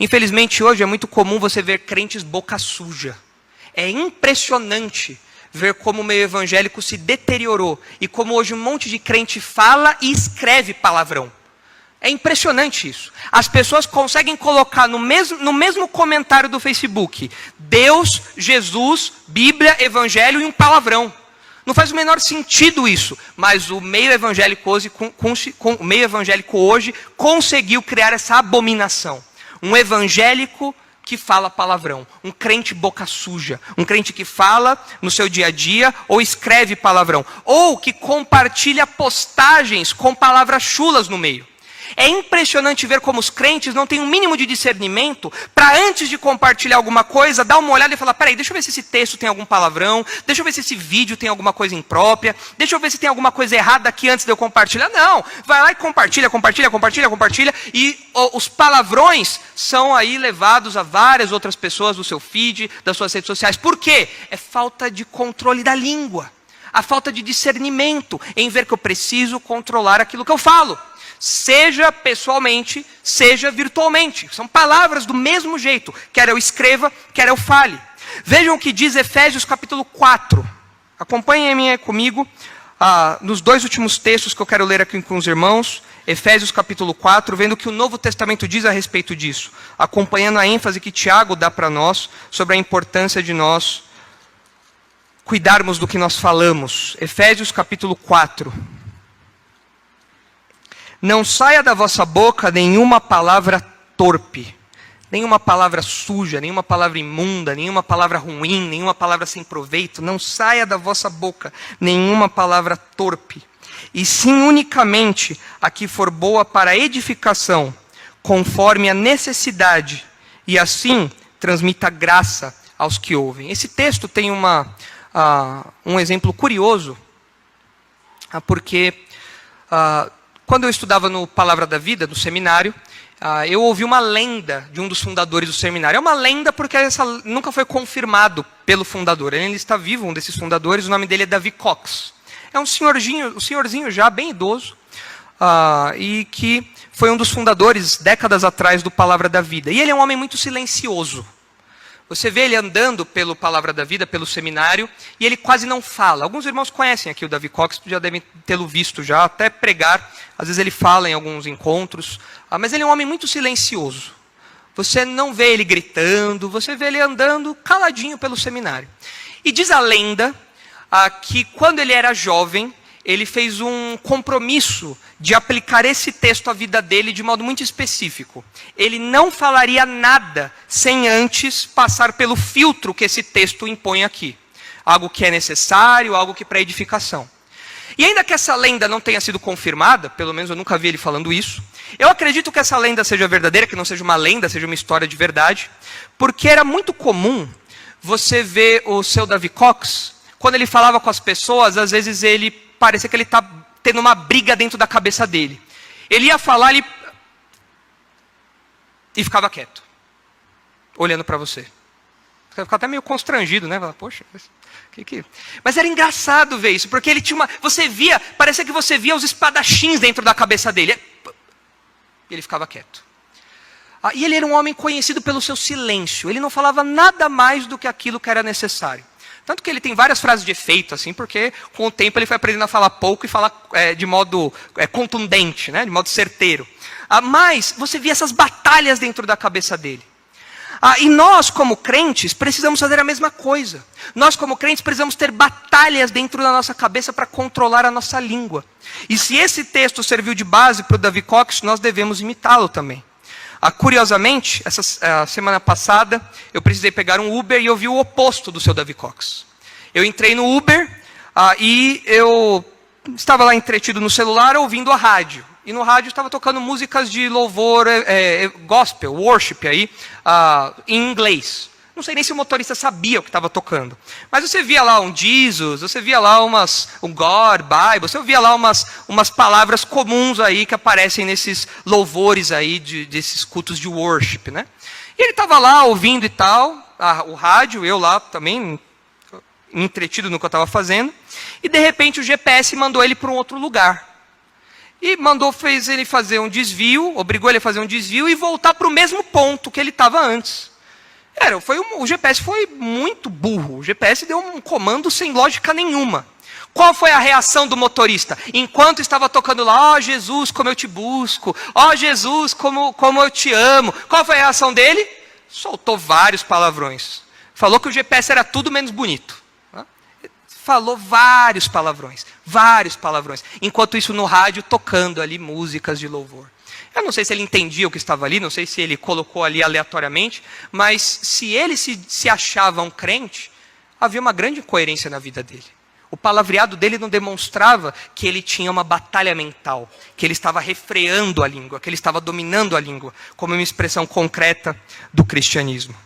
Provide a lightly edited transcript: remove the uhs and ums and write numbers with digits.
Infelizmente, hoje é muito comum você ver crentes boca suja. É impressionante ver como o meio evangélico se deteriorou e como hoje um monte de crente fala e escreve palavrão. É impressionante isso. As pessoas conseguem colocar no mesmo comentário do Facebook Deus, Jesus, Bíblia, Evangelho e um palavrão. Não faz o menor sentido isso, mas o meio evangélico hoje conseguiu criar essa abominação. Um evangélico que fala palavrão, um crente boca suja, um crente que fala no seu dia a dia ou escreve palavrão, ou que compartilha postagens com palavras chulas no meio. É impressionante ver como os crentes não têm um mínimo de discernimento para, antes de compartilhar alguma coisa, dar uma olhada e falar, peraí, deixa eu ver se esse texto tem algum palavrão, deixa eu ver se esse vídeo tem alguma coisa imprópria, deixa eu ver se tem alguma coisa errada aqui antes de eu compartilhar. Não, vai lá e compartilha, e os palavrões são aí levados a várias outras pessoas do seu feed, das suas redes sociais. Por quê? É falta de controle da língua, a falta de discernimento em ver que eu preciso controlar aquilo que eu falo. Seja pessoalmente, seja virtualmente. São palavras do mesmo jeito. Quer eu escreva, quer eu fale. Vejam o que diz Efésios capítulo 4. Acompanhem comigo nos dois últimos textos que eu quero ler aqui com os irmãos. Efésios capítulo 4, vendo o que o Novo Testamento diz a respeito disso. Acompanhando a ênfase que Tiago dá para nós sobre a importância de nós cuidarmos do que nós falamos. Efésios capítulo 4. Não saia da vossa boca nenhuma palavra torpe, nenhuma palavra suja, nenhuma palavra imunda, nenhuma palavra ruim, nenhuma palavra sem proveito. Não saia da vossa boca nenhuma palavra torpe. E sim unicamente a que for boa para a edificação, conforme a necessidade, e assim transmita graça aos que ouvem. Esse texto tem um exemplo curioso, porque quando eu estudava no Palavra da Vida, no seminário, eu ouvi uma lenda de um dos fundadores do seminário. É uma lenda porque essa nunca foi confirmado pelo fundador. Ele está vivo, um desses fundadores, o nome dele é Davi Cox. É um senhorzinho já bem idoso, e que foi um dos fundadores, décadas atrás, do Palavra da Vida. E ele é um homem muito silencioso. Você vê ele andando pelo Palavra da Vida, pelo seminário, e ele quase não fala. Alguns irmãos conhecem aqui o Davi Cox, já devem tê-lo visto já, até pregar. Às vezes ele fala em alguns encontros, mas ele é um homem muito silencioso. Você não vê ele gritando, você vê ele andando caladinho pelo seminário. E diz a lenda que quando ele era jovem, ele fez um compromisso de aplicar esse texto à vida dele de modo muito específico. Ele não falaria nada sem antes passar pelo filtro que esse texto impõe aqui. Algo que é necessário, algo que é para edificação. E ainda que essa lenda não tenha sido confirmada, pelo menos eu nunca vi ele falando isso, eu acredito que essa lenda seja verdadeira, que não seja uma lenda, seja uma história de verdade, porque era muito comum você ver o seu Davi Cox, quando ele falava com as pessoas, às vezes ele parecia que ele está tendo uma briga dentro da cabeça dele. Ele ia falar e ficava quieto, olhando para você. Ficava até meio constrangido, né? Poxa, mas era engraçado ver isso, porque ele tinha parecia que você via os espadachins dentro da cabeça dele. E ele ficava quieto. E ele era um homem conhecido pelo seu silêncio. Ele não falava nada mais do que aquilo que era necessário. Tanto que ele tem várias frases de efeito, assim, porque com o tempo ele foi aprendendo a falar pouco e falar de modo contundente, né, de modo certeiro. Mas você via essas batalhas dentro da cabeça dele. E nós, como crentes, precisamos fazer a mesma coisa. Nós, como crentes, precisamos ter batalhas dentro da nossa cabeça para controlar a nossa língua. E se esse texto serviu de base para o Davi Cox, nós devemos imitá-lo também. Curiosamente, essa semana passada, eu precisei pegar um Uber e eu vi o oposto do seu Davi Cox. Eu entrei no Uber e eu estava lá entretido no celular ouvindo a rádio. E no rádio estava tocando músicas de louvor, gospel, worship aí, em inglês. Não sei nem se o motorista sabia o que estava tocando. Mas você via lá um Jesus, você via lá um God, Bible, você via lá umas palavras comuns aí que aparecem nesses louvores aí, desses cultos de worship, né? E ele estava lá ouvindo e tal, o rádio, eu lá também, entretido no que eu estava fazendo. E de repente o GPS mandou ele para um outro lugar. e fez ele fazer um desvio, obrigou ele a fazer um desvio e voltar para o mesmo ponto que ele estava antes. O GPS foi muito burro. O GPS deu um comando sem lógica nenhuma. Qual foi a reação do motorista? Enquanto estava tocando lá, ó Jesus, como eu te busco, ó Jesus, como eu te amo. Qual foi a reação dele? Soltou vários palavrões. Falou que o GPS era tudo menos bonito. Falou vários palavrões. Enquanto isso no rádio, tocando ali músicas de louvor. Eu não sei se ele entendia o que estava ali, não sei se ele colocou ali aleatoriamente, mas se ele se achava um crente, havia uma grande incoerência na vida dele. O palavreado dele não demonstrava que ele tinha uma batalha mental, que ele estava refreando a língua, que ele estava dominando a língua, como uma expressão concreta do cristianismo.